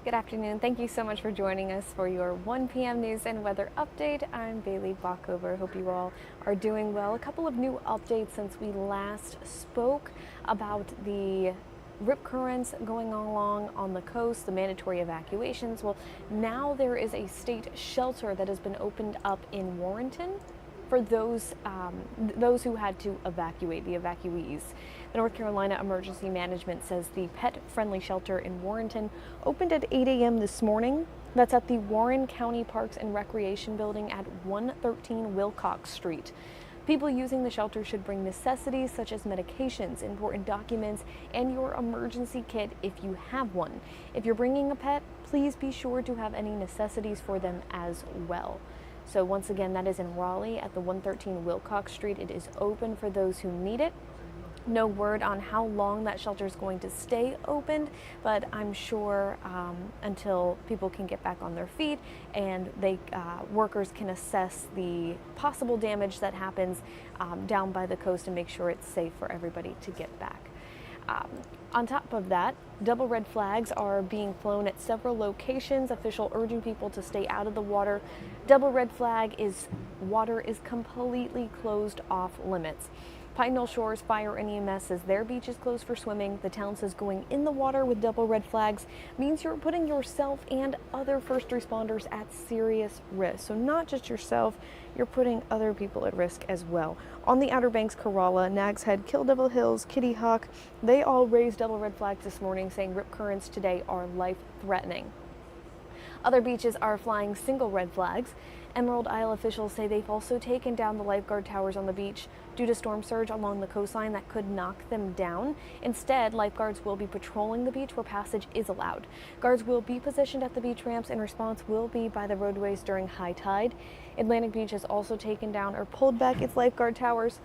Good afternoon. Thank you so much for joining us for your 1 p.m. news and weather update. I'm Bailey Bockover. Hope you all are doing well. A couple of new updates since we last spoke about the rip currents going along on the coast, the mandatory evacuations. Well, now there is a state shelter that has been opened up in Warrenton for those who had to evacuate, the evacuees. The North Carolina Emergency Management says the pet-friendly shelter in Warrenton opened at 8 a.m. this morning. That's at the Warren County Parks and Recreation Building at 113 Wilcox Street. People using the shelter should bring necessities such as medications, important documents, and your emergency kit if you have one. If you're bringing a pet, please be sure to have any necessities for them as well. So once again, that is in Raleigh at the 113 Wilcox Street. It is open for those who need it. No word on how long that shelter is going to stay opened, but I'm sure until people can get back on their feet and workers can assess the possible damage that happens down by the coast and make sure it's safe for everybody to get back. On top of that, double red flags are being flown at several locations, official urging people to stay out of the water. Double red flag is water is completely closed off limits. Pine Knoll Shores Fire and EMS says their beach is closed for swimming. The town says going in the water with double red flags means you're putting yourself and other first responders at serious risk. So not just yourself, you're putting other people at risk as well. On the Outer Banks, Corolla, Nags Head, Kill Devil Hills, Kitty Hawk, they all raised double red flags this morning, saying rip currents today are life-threatening. Other beaches are flying single red flags. Emerald Isle officials say they've also taken down the lifeguard towers on the beach due to storm surge along the coastline that could knock them down. Instead, lifeguards will be patrolling the beach where passage is allowed. Guards will be positioned at the beach ramps and response will be by the roadways during high tide. Atlantic Beach has also taken down or pulled back its lifeguard towers.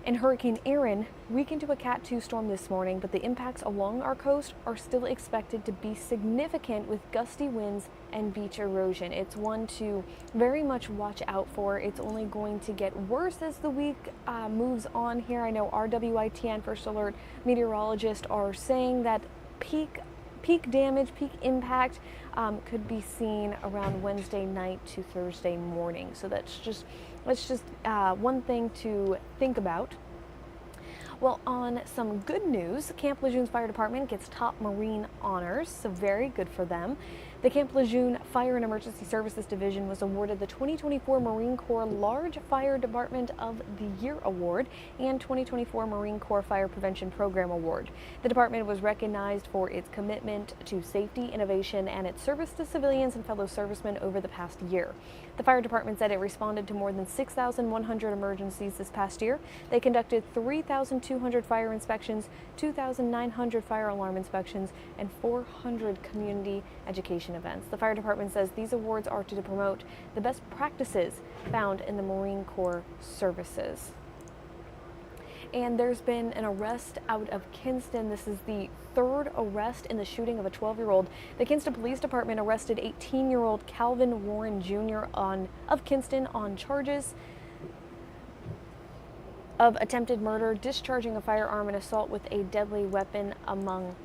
And Hurricane Erin weakened to a Cat 2 storm this morning, but the impacts along our coast are still expected to be significant with gusty winds and beach erosion. It's one to very much watch out for. It's only going to get worse as the week moves on here. I know our WITN First Alert meteorologists are saying that peak damage, peak impact could be seen around Wednesday night to Thursday morning. So that's just one thing to think about. Well, on some good news, Camp Lejeune's fire department gets top Marine honors, so very good for them. The Camp Lejeune Fire and Emergency Services Division was awarded the 2024 Marine Corps Large Fire Department of the Year Award and 2024 Marine Corps Fire Prevention Program Award. The department was recognized for its commitment to safety, innovation, and its service to civilians and fellow servicemen over the past year. The fire department said it responded to more than 6,100 emergencies this past year. They conducted 3,200 fire inspections, 2,900 fire alarm inspections, and 400 community education events. The fire department says these awards are to promote the best practices found in the Marine Corps services. And there's been an arrest out of Kinston. This is the third arrest in the shooting of a 12-year-old. The Kinston Police Department arrested 18-year-old Calvin Warren Jr. of Kinston on charges of attempted murder, discharging a firearm, and assault with a deadly weapon, among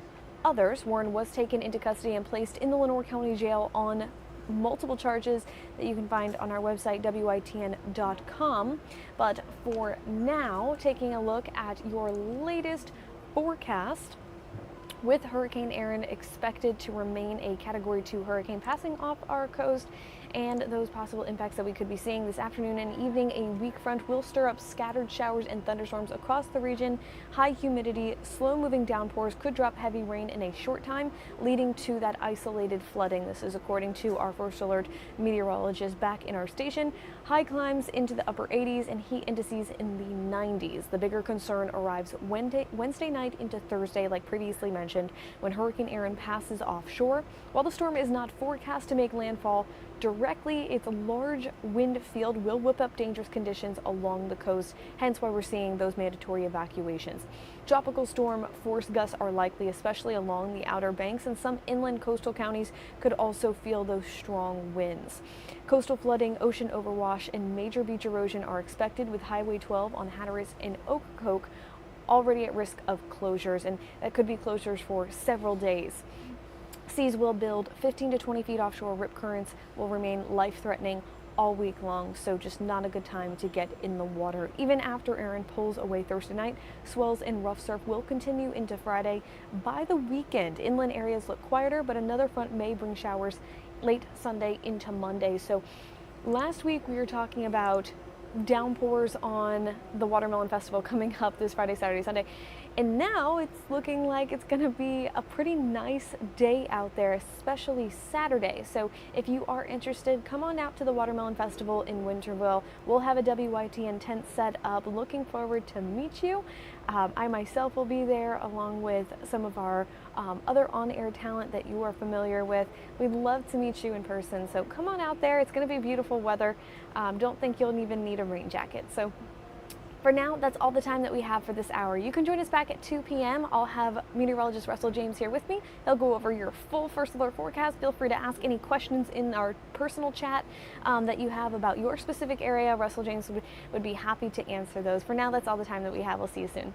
others. Warren was taken into custody and placed in the Lenoir County Jail on multiple charges that you can find on our website, WITN.com. But for now, taking a look at your latest forecast, with Hurricane Erin expected to remain a Category 2 hurricane passing off our coast, and those possible impacts that we could be seeing this afternoon and evening, a weak front will stir up scattered showers and thunderstorms across the region. High humidity, slow-moving downpours could drop heavy rain in a short time, leading to that isolated flooding. This is according to our First Alert meteorologist back in our station. High climbs into the upper 80s and heat indices in the 90s. The bigger concern arrives Wednesday night into Thursday, like previously mentioned, when Hurricane Erin passes offshore. While the storm is not forecast to make landfall directly, its large wind field will whip up dangerous conditions along the coast, hence why we're seeing those mandatory evacuations. Tropical storm force gusts are likely, especially along the Outer Banks, and some inland coastal counties could also feel those strong winds. Coastal flooding, ocean overwash, and major beach erosion are expected, with Highway 12 on Hatteras and Ocracoke already at risk of closures, and that could be closures for several days. Seas will build 15 to 20 feet offshore. Rip currents will remain life-threatening all week long, so just not a good time to get in the water. Even after Erin pulls away Thursday night, swells and rough surf will continue into Friday. By the weekend, inland areas look quieter, but another front may bring showers late Sunday into Monday. So last week we were talking about downpours on the Watermelon Festival coming up this Friday, Saturday, Sunday. And now it's looking like it's going to be a pretty nice day out there, especially Saturday. So if you are interested, come on out to the Watermelon Festival in Winterville. We'll have a WITN tent set up. Looking forward to meet you. I myself will be there along with some of our other on-air talent that you are familiar with. We'd love to meet you in person. So come on out there. It's going to be beautiful weather. Don't think you'll even need a rain jacket. So for now, that's all the time that we have for this hour. You can join us back at 2 p.m. I'll have meteorologist Russell James here with me. He'll go over your full first alert forecast. Feel free to ask any questions in our personal chat that you have about your specific area. Russell James would be happy to answer those. For now, that's all the time that we have. We'll see you soon.